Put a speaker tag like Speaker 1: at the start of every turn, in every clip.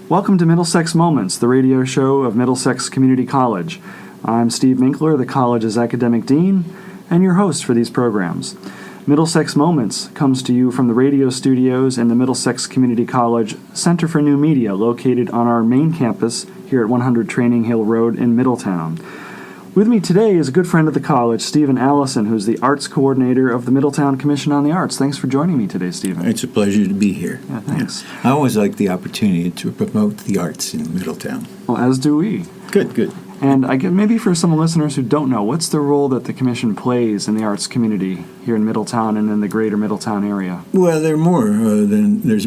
Speaker 1: Welcome to Middlesex Moments, the radio show of Middlesex Community College. I'm Steve Minkler, the college's academic dean, and your host for these programs. Middlesex Moments comes to you from the radio studios in the Middlesex Community College Center for New Media, located on our main campus here at 100 Training Hill Road in Middletown. With me today is a good friend of the college, Stephen Allison, who's the arts coordinator of the Middletown Commission on the Arts. Thanks for joining me today, Stephen.
Speaker 2: It's a pleasure to be here.
Speaker 1: Yeah, thanks.
Speaker 2: Yeah. I always like the opportunity to promote the arts in Middletown.
Speaker 1: Well, as do we.
Speaker 2: Good.
Speaker 1: And I get, maybe for some listeners who don't know, what's the role that the Commission plays in the arts community here in Middletown and in the greater Middletown area?
Speaker 2: Well, there's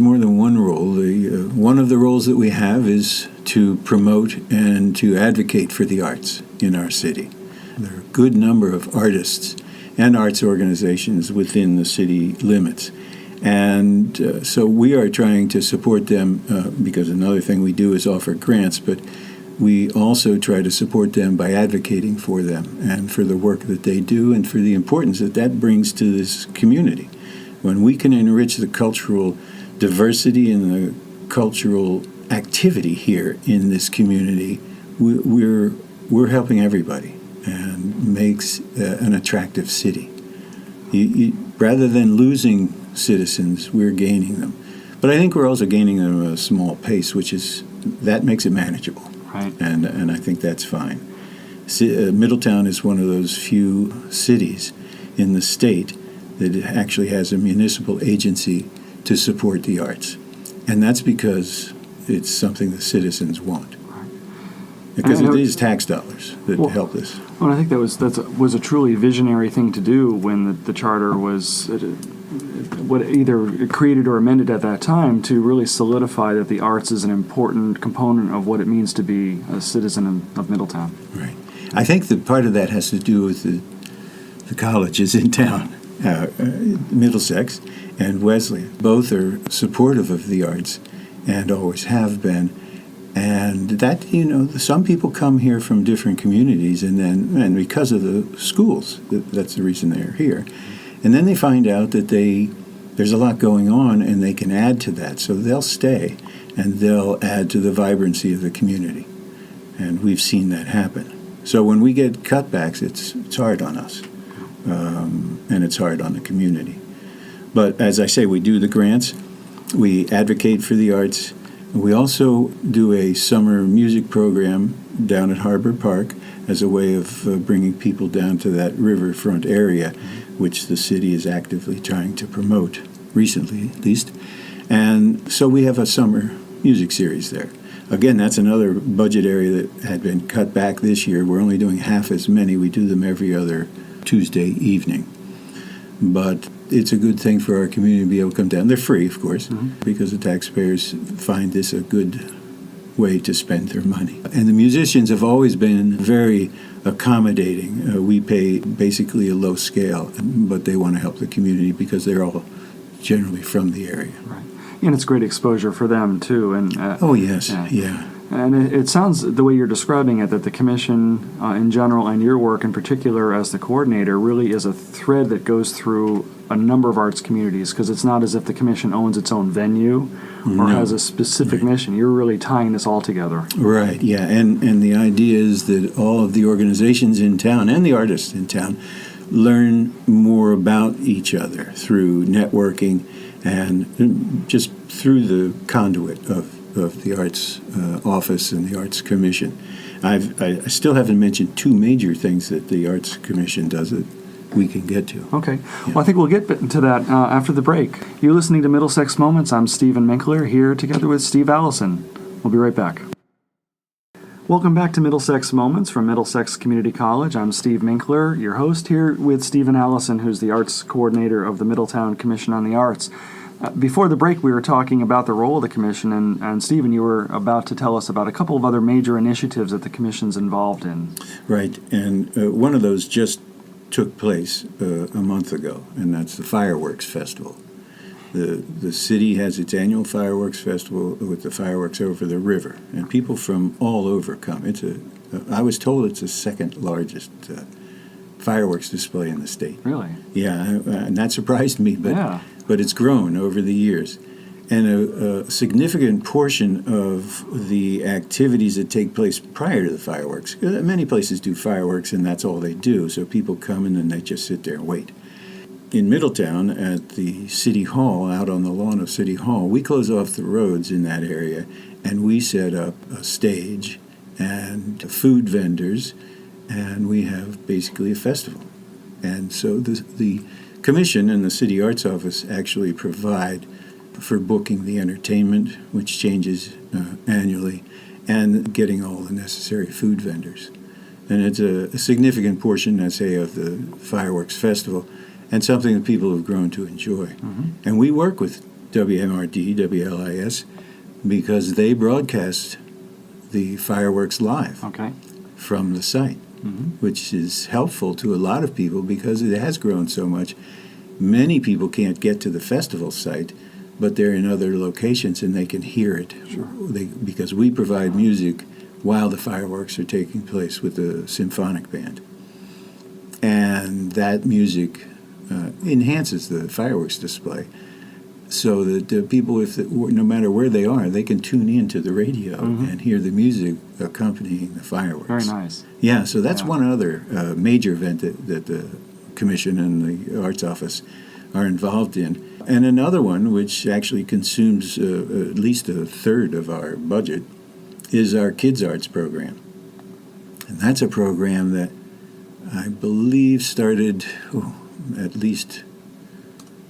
Speaker 2: more than one role. One of the roles that we have is to promote and to advocate for the arts in our city. There are a good number of artists and arts organizations within the city limits. And so we are trying to support them because another thing we do is offer grants, but we also try to support them by advocating for them and for the work that they do and for the importance that that brings to this community. When we can enrich the cultural diversity and the cultural activity here in this community, we're helping everybody and makes an attractive city. Rather than losing citizens, we're gaining them. But I think we're also gaining them at a small pace, that makes it manageable.
Speaker 1: Right.
Speaker 2: And I think that's fine. Middletown is one of those few cities in the state that actually has a municipal agency to support the arts. And that's because it's something the citizens want. Because it is tax dollars that help this.
Speaker 1: Well, I think that was a truly visionary thing to do when the charter was either created or amended at that time to really solidify that the arts is an important component of what it means to be a citizen of Middletown.
Speaker 2: Right. I think that part of that has to do with the colleges in town. Middlesex and Wesleyan both are supportive of the arts and always have been. And that, some people come here from different communities, and because of the schools, that's the reason they're here. And then they find out that there's a lot going on, and they can add to that. So they'll stay, and they'll add to the vibrancy of the community. And we've seen that happen. So when we get cutbacks, it's hard on us, and it's hard on the community. But as I say, we do the grants. We advocate for the arts. We also do a summer music program down at Harbor Park as a way of bringing people down to that riverfront area, which the city is actively trying to promote, recently at least. And so we have a summer music series there. Again, that's another budget area that had been cut back this year. We're only doing half as many. We do them every other Tuesday evening. But it's a good thing for our community to be able to come down. They're free, of course, because the taxpayers find this a good way to spend their money. And the musicians have always been very accommodating. We pay basically a low scale, but they want to help the community because they're all generally from the area.
Speaker 1: Right. And it's great exposure for them, too. And
Speaker 2: oh, yes, yeah.
Speaker 1: And it sounds, the way you're describing it, that the Commission in general and your work in particular as the coordinator really is a thread that goes through a number of arts communities, because it's not as if the Commission owns its own venue or has a specific mission. You're really tying this all together.
Speaker 2: Right, yeah. And the idea is that all of the organizations in town and the artists in town learn more about each other through networking and just through the conduit of the Arts Office and the Arts Commission. I still haven't mentioned two major things that the Arts Commission does that we can get to.
Speaker 1: Okay.
Speaker 2: Yeah.
Speaker 1: Well, I think we'll get to that after the break. You're listening to Middlesex Moments. I'm Stephen Minkler, here together with Steve Allison. We'll be right back. Welcome back to Middlesex Moments from Middlesex Community College. I'm Steve Minkler, your host, here with Stephen Allison, who's the arts coordinator of the Middletown Commission on the Arts. Before the break, we were talking about the role of the Commission, and Stephen, you were about to tell us about a couple of other major initiatives that the Commission's involved in.
Speaker 2: Right, and one of those just took place a month ago, and that's the Fireworks Festival. The city has its annual fireworks festival with the fireworks over the river, and people from all over come. I was told it's the second largest fireworks display in the state.
Speaker 1: Really?
Speaker 2: Yeah, and that surprised me, but it's grown over the years. And a significant portion of the activities that take place prior to the fireworks, many places do fireworks and that's all they do, so people come and then they just sit there and wait. In Middletown, at the City Hall, out on the lawn of City Hall, we close off the roads in that area and we set up a stage and food vendors, and we have basically a festival. And so the Commission and the City Arts Office actually provide for booking the entertainment, which changes annually, and getting all the necessary food vendors. And it's a significant portion, I say, of the fireworks festival, and something that people have grown to enjoy. Mm-hmm. And we work with WMRD, WLIS, because they broadcast the fireworks live from the site, which is helpful to a lot of people because it has grown so much. Many people can't get to the festival site, but they're in other locations and they can hear it. Sure. Because we provide music while the fireworks are taking place with the symphonic band. And that music enhances the fireworks display so that people, no matter where they are, they can tune in to the radio and hear the music accompanying the fireworks.
Speaker 1: Very nice.
Speaker 2: Yeah, so that's one other major event that the Commission and the Arts Office are involved in. And another one, which actually consumes at least a third of our budget, is our Kids Arts program. And that's a program that I believe started at least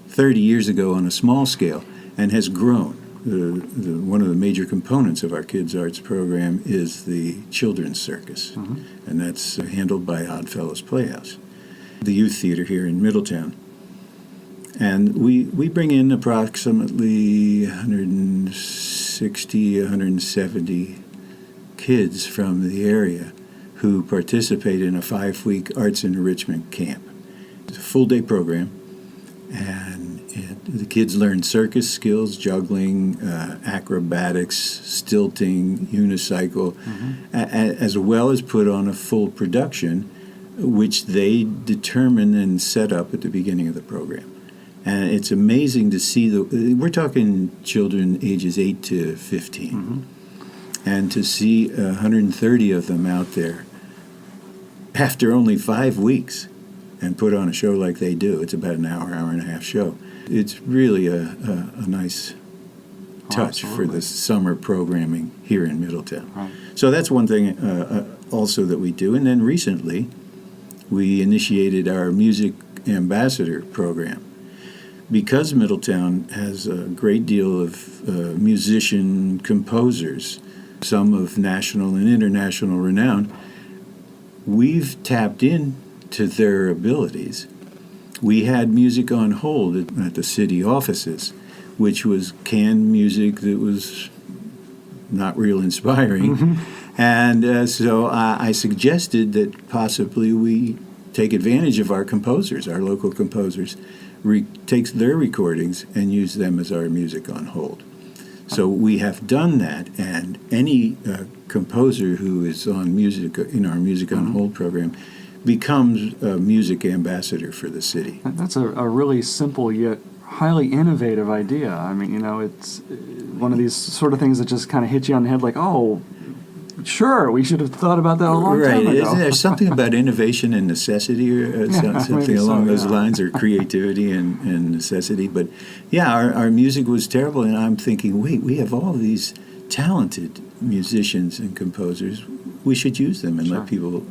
Speaker 2: 30 years ago on a small scale and has grown. One of the major components of our Kids Arts program is the Children's Circus, and that's handled by Oddfellows Playhouse, the youth theater here in Middletown. And we bring in approximately 160, 170 kids from the area who participate in a 5-week arts enrichment camp. It's a full-day program, and the kids learn circus skills, juggling, acrobatics, stilting, unicycle, as well as put on a full production, which they determine and set up at the beginning of the program. And it's amazing to see we're talking children ages 8 to 15, and to see 130 of them out there after only 5 weeks and put on a show like they do. It's about an hour and a half show. It's really a nice touch for the summer programming here in Middletown. Right. So that's one thing also that we do. And then recently, we initiated our Music Ambassador program. Because Middletown has a great deal of musician composers, some of national and international renown, we've tapped into their abilities. We had music on hold at the city offices, which was canned music that was not real inspiring. And so I suggested that possibly we take advantage of our composers, our local composers, takes their recordings and use them as our music on hold. So we have done that, and any composer who is on music in our Music on Hold program becomes a music ambassador for the city.
Speaker 1: That's a really simple yet highly innovative idea. I mean, it's one of these sort of things that just kind of hit you on the head like, oh, sure, we should have thought about that a long time ago.
Speaker 2: Isn't there something about innovation and necessity, or something along those lines, or creativity and necessity? But yeah, our music was terrible, and I'm thinking, wait, we have all these talented musicians and composers. We should use them and let people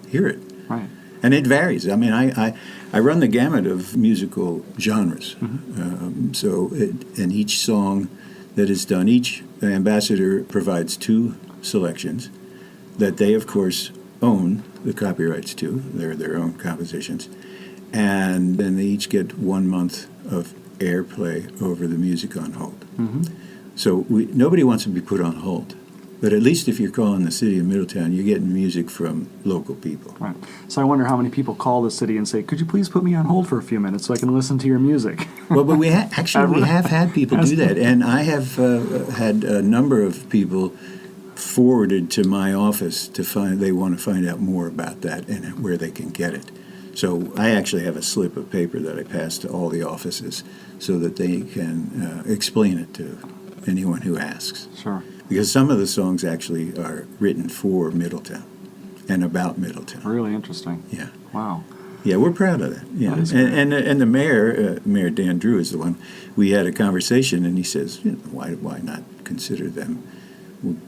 Speaker 2: hear it.
Speaker 1: Right.
Speaker 2: And it varies. I mean, I run the gamut of musical genres. And each song that is done, each ambassador provides 2 selections that they, of course, own the copyrights to. They're their own compositions. And then they each get 1 month of airplay over the Music on Hold. So nobody wants to be put on hold. But at least if you're calling the city of Middletown, you're getting music from local people.
Speaker 1: Right. So I wonder how many people call the city and say, could you please put me on hold for a few minutes so I can listen to your music?
Speaker 2: Well, but we have had people do that. And I have had a number of people forwarded to my office they want to find out more about that and where they can get it. So I actually have a slip of paper that I pass to all the offices so that they can explain it to anyone who asks.
Speaker 1: Sure.
Speaker 2: Because some of the songs actually are written for Middletown and about Middletown.
Speaker 1: Really interesting.
Speaker 2: Yeah.
Speaker 1: Wow.
Speaker 2: Yeah, we're proud of that. Yeah,
Speaker 1: That is great.
Speaker 2: and the mayor, Mayor Dan Drew, is the one. We had a conversation, and he says, "Why not consider them?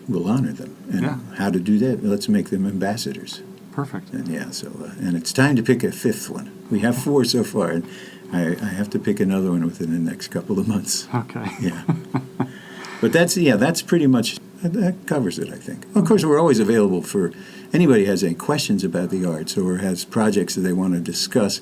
Speaker 2: We'll honor them, and
Speaker 1: Yeah.
Speaker 2: how to do that? Let's make them ambassadors."
Speaker 1: Perfect.
Speaker 2: And and it's time to pick a fifth one. We have 4 so far, and I have to pick another one within the next couple of months.
Speaker 1: Okay.
Speaker 2: Yeah, but that's pretty much that covers it, I think. Of course, we're always available for anybody who has any questions about the arts or has projects that they want to discuss.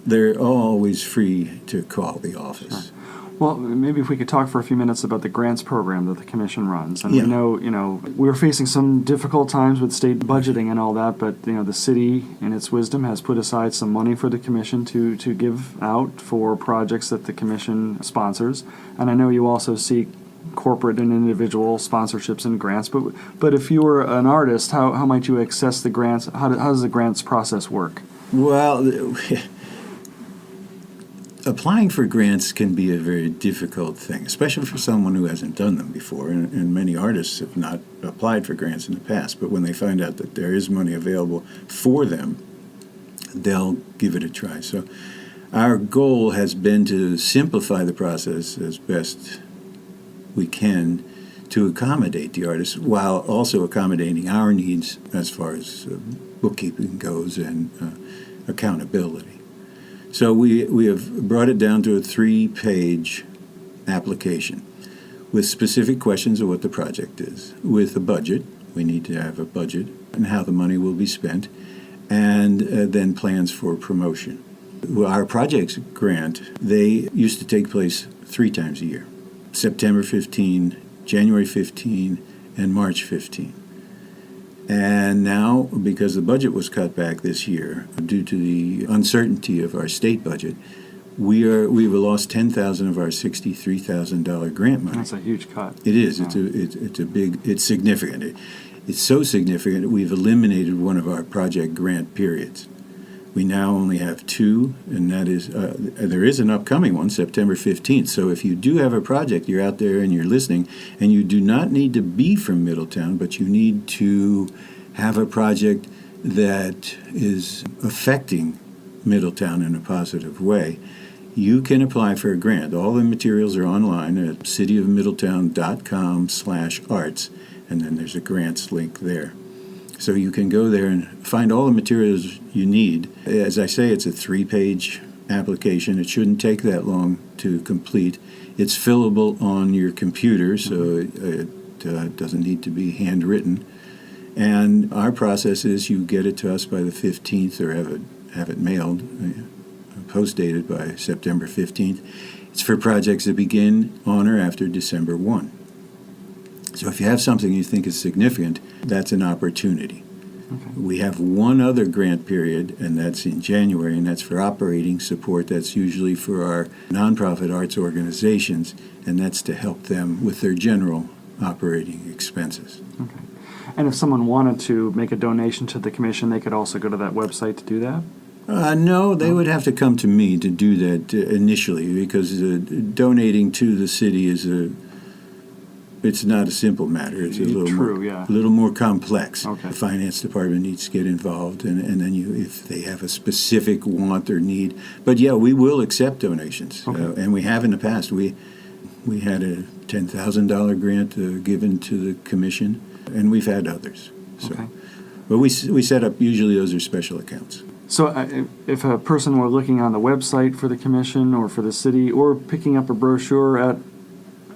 Speaker 2: They're always free to call the office.
Speaker 1: Well, maybe if we could talk for a few minutes about the grants program that the commission runs. And
Speaker 2: Yeah.
Speaker 1: we know, we're facing some difficult times with state budgeting and all that, but, the city, in its wisdom, has put aside some money for the commission to give out for projects that the commission sponsors. And I know you also seek corporate and individual sponsorships and grants, but if you were an artist, how might you access the grants? How does the grants process work?
Speaker 2: Well, applying for grants can be a very difficult thing, especially for someone who hasn't done them before. And many artists have not applied for grants in the past, but when they find out that there is money available for them, they'll give it a try. So our goal has been to simplify the process as best we can to accommodate the artists while also accommodating our needs as far as bookkeeping goes and accountability. So we have brought it down to a 3-page application with specific questions of what the project is, with a budget. We need to have a budget and how the money will be spent, and then plans for promotion. Our projects grant, they used to take place 3 times a year: September 15, January 15, and March 15. And now, because the budget was cut back this year due to the uncertainty of our state budget, we've lost $10,000 of our $63,000 grant money.
Speaker 1: That's a huge cut.
Speaker 2: It is.
Speaker 1: Yeah.
Speaker 2: It's significant. It's so significant that we've eliminated one of our project grant periods. We now only have 2, and that is, there is an upcoming one, September 15th. So if you do have a project, you're out there and you're listening, and you do not need to be from Middletown, but you need to have a project that is affecting Middletown in a positive way, you can apply for a grant. All the materials are online at cityofmiddletown.com/arts, and then there's a grants link there. So you can go there and find all the materials you need. As I say, it's a 3-page application. It shouldn't take that long to complete. It's fillable on your computer, so it doesn't need to be handwritten. And our process is you get it to us by the 15th or have it mailed, post-dated by September 15th. It's for projects that begin on or after December 1. So if you have something you think is significant, that's an opportunity.
Speaker 1: Okay.
Speaker 2: We have one other grant period, and that's in January, and that's for operating support. That's usually for our nonprofit arts organizations, and that's to help them with their general operating expenses.
Speaker 1: Okay. And if someone wanted to make a donation to the commission, they could also go to that website to do that?
Speaker 2: No, they would have to come to me to do that initially, because donating to the city it's not a simple matter. It's a little more complex.
Speaker 1: Okay.
Speaker 2: The finance department needs to get involved, and then if they have a specific want or need. But yeah, we will accept donations,
Speaker 1: Okay.
Speaker 2: and we have in the past. We had a $10,000 grant given to the commission, and we've had others. So,
Speaker 1: Okay.
Speaker 2: but we set up, usually those are special accounts.
Speaker 1: So if a person were looking on the website for the commission or for the city, or picking up a brochure at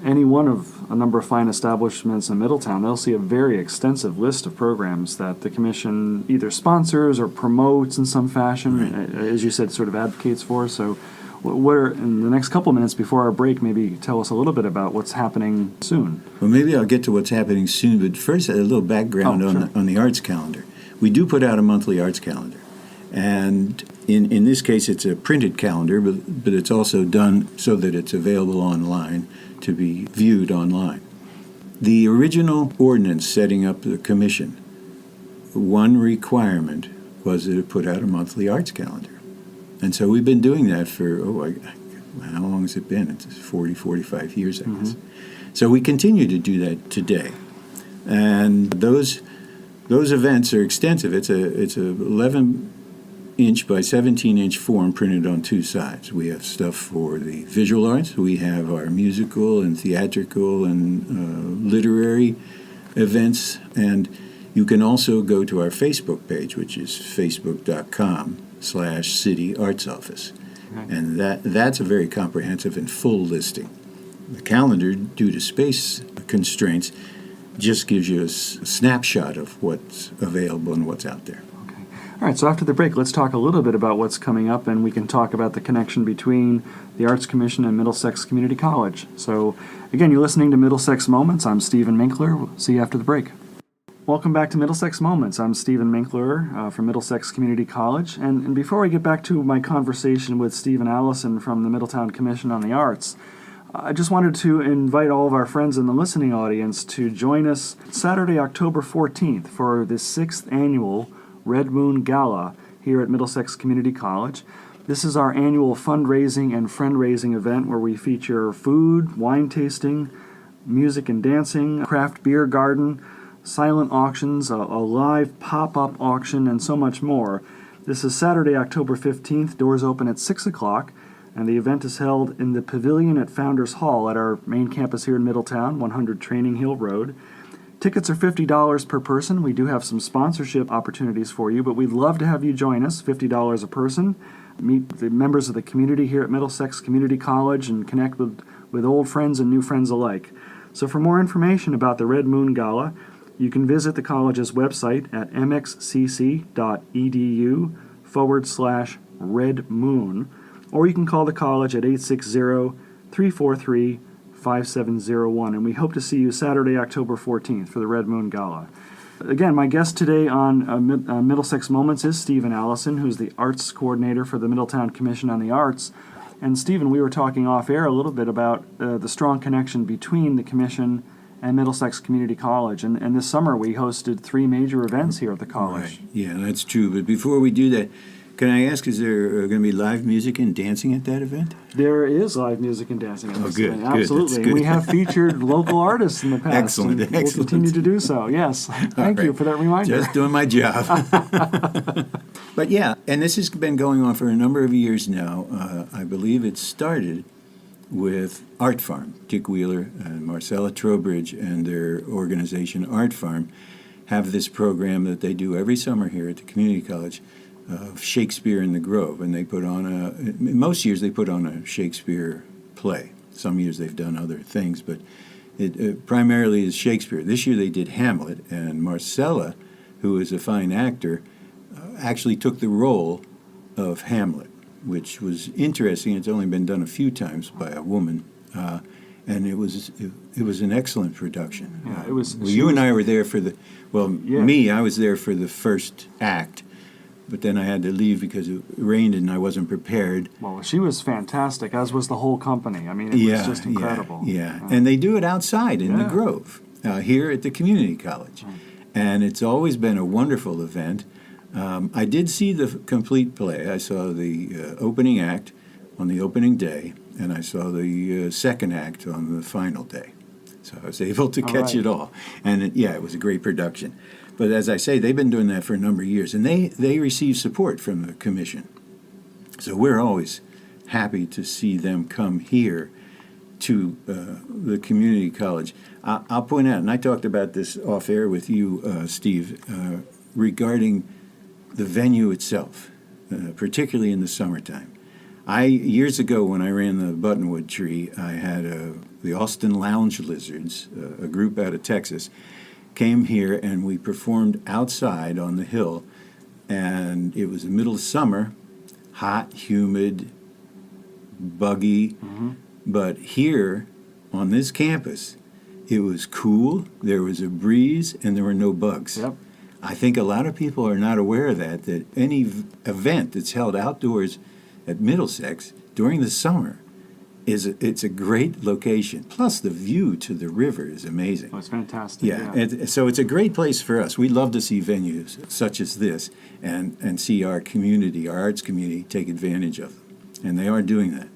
Speaker 1: any one of a number of fine establishments in Middletown, they'll see a very extensive list of programs that the commission either sponsors or promotes in some fashion,
Speaker 2: Right.
Speaker 1: as you said, sort of advocates for. So what are, in the next couple minutes before our break, maybe tell us a little bit about what's happening soon.
Speaker 2: Well, maybe I'll get to what's happening soon, but first a little background on the arts calendar. We do put out a monthly arts calendar, and in this case it's a printed calendar, but it's also done so that it's available online to be viewed online. The original ordinance setting up the commission, one requirement was to put out a monthly arts calendar. And so we've been doing that for, how long has it been? It's 40, 45 years, I guess. So we continue to do that today. And those events are extensive. It's a 11-inch by 17-inch form printed on two sides. We have stuff for the visual arts. We have our musical and theatrical and literary events. And you can also go to our Facebook page, which is facebook.com/City Arts Office. Okay. And that's a very comprehensive and full listing. The calendar, due to space constraints, just gives you a snapshot of what's available and what's out there.
Speaker 1: Okay. All right, so after the break, let's talk a little bit about what's coming up, and we can talk about the connection between the Arts Commission and Middlesex Community College. So, again, you're listening to Middlesex Moments. I'm Stephen Minkler. We'll see you after the break. Welcome back to Middlesex Moments. I'm Stephen Minkler from Middlesex Community College. And before I get back to my conversation with Stephen Allison from the Middletown Commission on the Arts, I just wanted to invite all of our friends in the listening audience to join us Saturday, October 14th for the 6th annual Red Moon Gala here at Middlesex Community College. This is our annual fundraising and friend-raising event where we feature food, wine tasting, music and dancing, craft beer garden, silent auctions, a live pop-up auction, and so much more. This is Saturday, October 15th. Doors open at 6 o'clock, and the event is held in the Pavilion at Founders Hall at our main campus here in Middletown, 100 Training Hill Road. Tickets are $50 per person. We do have some sponsorship opportunities for you, but we'd love to have you join us, $50 a person. Meet the members of the community here at Middlesex Community College and connect with old friends and new friends alike. So for more information about the Red Moon Gala, you can visit the college's website at mxcc.edu/redmoon, or you can call the college at 860-343-5701, and we hope to see you Saturday, October 14th for the Red Moon Gala. Again, my guest today on Middlesex Moments is Stephen Allison, who's the arts coordinator for the Middletown Commission on the Arts. And Stephen, we were talking off-air a little bit about the strong connection between the Commission and Middlesex Community College. And this summer we hosted 3 major events here at the college.
Speaker 2: Right. Yeah, that's true. But before we do that, can I ask, is there going to be live music and dancing at that event?
Speaker 1: There is live music and dancing at this
Speaker 2: good,
Speaker 1: event.
Speaker 2: good.
Speaker 1: Absolutely.
Speaker 2: That's good.
Speaker 1: We have featured local artists in the past.
Speaker 2: Excellent,
Speaker 1: and
Speaker 2: excellent.
Speaker 1: We'll continue to do so, yes. Thank you for that reminder.
Speaker 2: Just doing my job. But yeah, and this has been going on for a number of years now. I believe it started with Art Farm. Dick Wheeler and Marcella Trowbridge and their organization Art Farm have this program that they do every summer here at the community college of Shakespeare in the Grove. And they put on most years they put on a Shakespeare play. Some years they've done other things, but it primarily is Shakespeare. This year they did Hamlet, and Marcella, who is a fine actor, actually took the role of Hamlet, which was interesting. It's only been done a few times by a woman, and it was an excellent production.
Speaker 1: Yeah, it was.
Speaker 2: Well, you and I were there for the. Well,
Speaker 1: yeah.
Speaker 2: I was there for the first act, but then I had to leave because it rained and I wasn't prepared.
Speaker 1: Well, she was fantastic, as was the whole company. I mean, it was just incredible.
Speaker 2: Yeah, and they do it outside in the Grove, here at the community college, and it's always been a wonderful event. I did see the complete play. I saw the opening act on the opening day, and I saw the second act on the final day. So I was able to catch it all. And it was a great production. But as I say, they've been doing that for a number of years, and they receive support from the commission. So we're always happy to see them come here to the community college. I'll point out, and I talked about this off air with you, Steve, regarding the venue itself, particularly in the summertime. Years ago, when I ran the Buttonwood Tree, I had the Austin Lounge Lizards, a group out of Texas, came here and we performed outside on the hill, and it was the middle of summer, hot, humid, buggy, but here on this campus, it was cool, there was a breeze, and there were no bugs.
Speaker 1: Yep.
Speaker 2: I think a lot of people are not aware of that any event that's held outdoors at Middlesex during the summer, it's a great location. Plus, the view to the river is amazing.
Speaker 1: Oh, it's fantastic.
Speaker 2: Yeah, and so it's a great place for us. We love to see venues such as this and see our community, our arts community, take advantage of them. And they are doing that.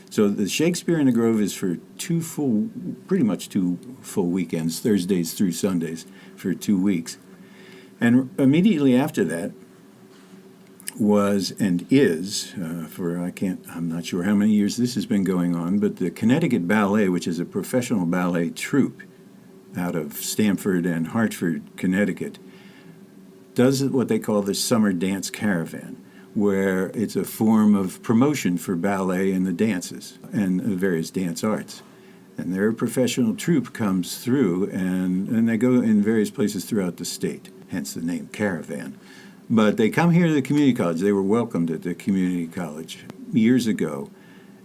Speaker 2: So the Shakespeare in the Grove is for pretty much 2 full weekends, Thursdays through Sundays for 2 weeks. And immediately after that was and is, I'm not sure how many years this has been going on, but the Connecticut Ballet, which is a professional ballet troupe out of Stamford and Hartford, Connecticut, does what they call the Summer Dance Caravan, where it's a form of promotion for ballet and the dances and the various dance arts. And their professional troupe comes through, and they go in various places throughout the state, hence the name Caravan. But they come here to the community college. They were welcomed at the community college years ago,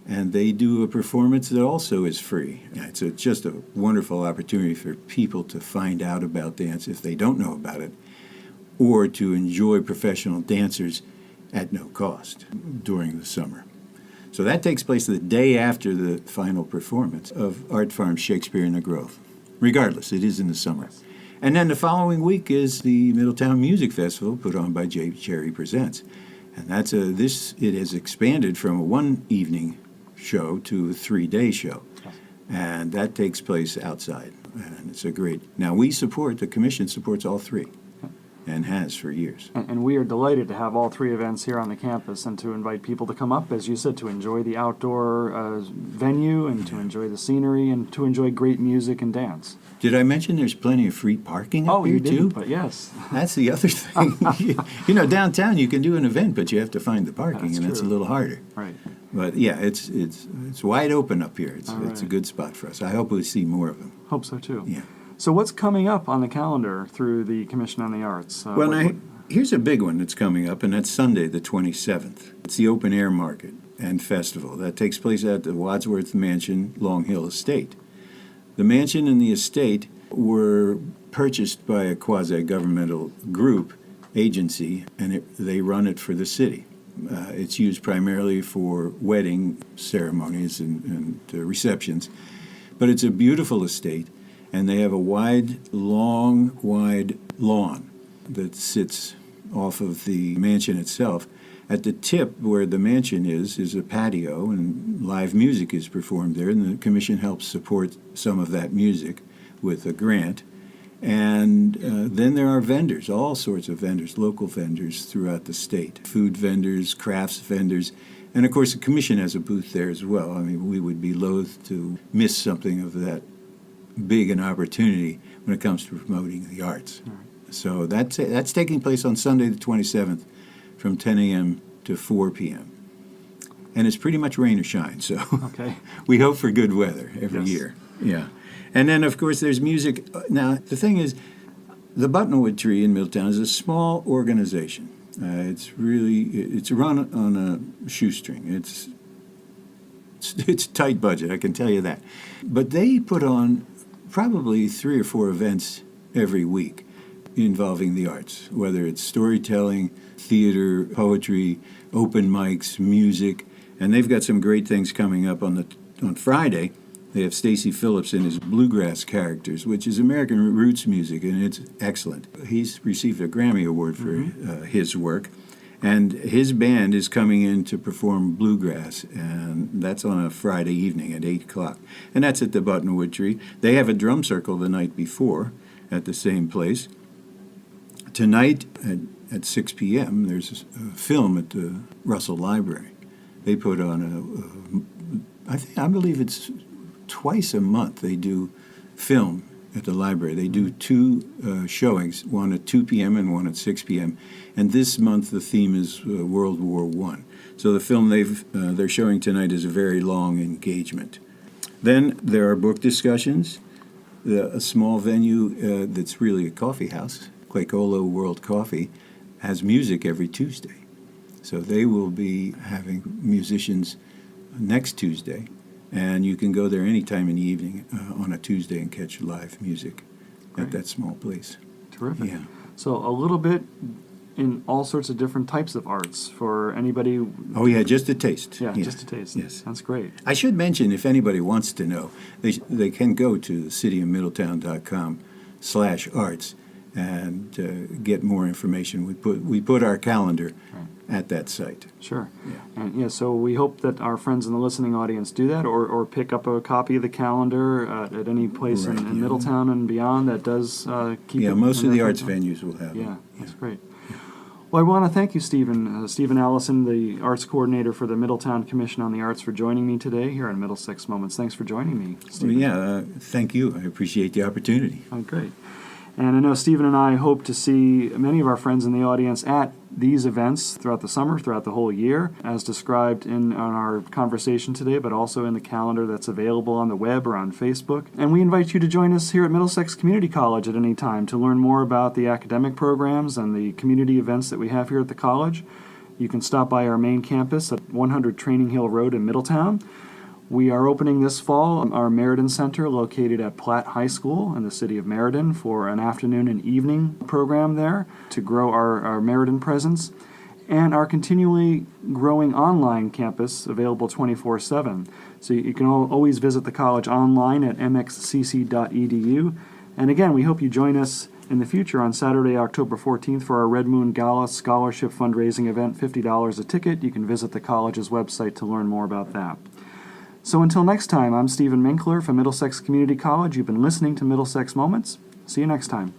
Speaker 2: and they do a performance that also is free. It's just a wonderful opportunity for people to find out about dance if they don't know about it, or to enjoy professional dancers at no cost during the summer. So that takes place the day after the final performance of Art Farm's Shakespeare in the Grove. Regardless, it is in the summer. And then the following week is the Middletown Music Festival put on by Cherry Presents. And it has expanded from a 1-evening show to a 3-day show. And that takes place outside. And it's now the commission supports all 3. And has for years.
Speaker 1: And we are delighted to have all 3 events here on the campus and to invite people to come up, as you said, to enjoy the outdoor venue and to enjoy the scenery and to enjoy great music and dance.
Speaker 2: Did I mention there's plenty of free parking up here, too?
Speaker 1: But yes.
Speaker 2: That's the other thing. Downtown you can do an event, but you have to find the parking, and that's a little harder.
Speaker 1: Right.
Speaker 2: But, yeah, it's wide open up here. It's a good spot for us. I hope we see more of them.
Speaker 1: Hope so, too.
Speaker 2: Yeah.
Speaker 1: So what's coming up on the calendar through the Commission on the Arts?
Speaker 2: Here's a big one that's coming up, and that's Sunday, the 27th. It's the Open Air Market and Festival. That takes place at the Wadsworth Mansion, Long Hill Estate. The mansion and the estate were purchased by a quasi-governmental group, agency, and they run it for the city. It's used primarily for wedding ceremonies and receptions, but it's a beautiful estate. And they have a wide lawn that sits off of the mansion itself. At the tip where the mansion is a patio, and live music is performed there, and the commission helps support some of that music with a grant. And then there are vendors, all sorts of vendors, local vendors throughout the state, food vendors, crafts vendors, and of course the commission has a booth there as well. I mean, we would be loath to miss something of that big an opportunity when it comes to promoting the arts. Right. So that's taking place on Sunday the 27th from 10 a.m. to 4 p.m. And it's pretty much rain or shine, so we hope for good weather every year. Yeah. And then, of course, there's music. Now, the thing is, the Buttonwood Tree in Middletown is a small organization. It's run on a shoestring. It's a tight budget, I can tell you that. But they put on probably 3 or 4 events every week involving the arts, whether it's storytelling, theater, poetry, open mics, music, and they've got some great things coming up on Friday. They have Stacey Phillips in his Bluegrass Characters, which is American roots music, and it's excellent. He's received a Grammy Award for his work. And his band is coming in to perform bluegrass, and that's on a Friday evening at 8 o'clock. And that's at the Buttonwood Tree. They have a drum circle the night before at the same place. Tonight at 6 p.m., there's a film at the Russell Library. They put on I believe it's twice a month they do film at the library. They do 2 showings, one at 2 p.m. and one at 6 p.m. And this month the theme is World War I. So the film they're showing tonight is a very long engagement. Then there are book discussions. A small venue that's really a coffee house, Quakolo World Coffee, has music every Tuesday. So they will be having musicians next Tuesday. And you can go there anytime in the evening on a Tuesday and catch live music at that small place.
Speaker 1: Terrific.
Speaker 2: Yeah.
Speaker 1: So a little bit in all sorts of different types of arts for anybody.
Speaker 2: Oh, yeah, just a taste.
Speaker 1: Yeah, just a taste.
Speaker 2: Yes.
Speaker 1: That's great.
Speaker 2: I should mention, if anybody wants to know, they can go to cityofmiddletown.com/arts and get more information. We put our calendar at that site.
Speaker 1: Sure.
Speaker 2: Yeah.
Speaker 1: And so we hope that our friends in the listening audience do that, or pick up a copy of the calendar at any place
Speaker 2: Right,
Speaker 1: in Middletown and beyond that does keep it.
Speaker 2: Yeah, most
Speaker 1: in
Speaker 2: of the
Speaker 1: their
Speaker 2: arts
Speaker 1: front.
Speaker 2: venues will have
Speaker 1: Yeah,
Speaker 2: them.
Speaker 1: that's great. Well, I want to thank you, Stephen Allison, the arts coordinator for the Middletown Commission on the Arts, for joining me today here on Middlesex Moments. Thanks for joining me,
Speaker 2: Well,
Speaker 1: Stephen.
Speaker 2: yeah, thank you. I appreciate the opportunity.
Speaker 1: Oh, great. And I know Stephen and I hope to see many of our friends in the audience at these events throughout the summer, throughout the whole year, as described on our conversation today, but also in the calendar that's available on the web or on Facebook. And we invite you to join us here at Middlesex Community College at any time to learn more about the academic programs and the community events that we have here at the college. You can stop by our main campus at 100 Training Hill Road in Middletown. We are opening this fall our Meriden Center located at Platt High School in the city of Meriden for an afternoon and evening program there to grow our Meriden presence, and our continually growing online campus available 24/7. So you can always visit the college online at mxcc.edu. And again, we hope you join us in the future on Saturday, October 14th for our Red Moon Gala Scholarship Fundraising event, $50 a ticket. You can visit the college's website to learn more about that. So until next time, I'm Stephen Minkler from Middlesex Community College. You've been listening to Middlesex Moments. See you next time.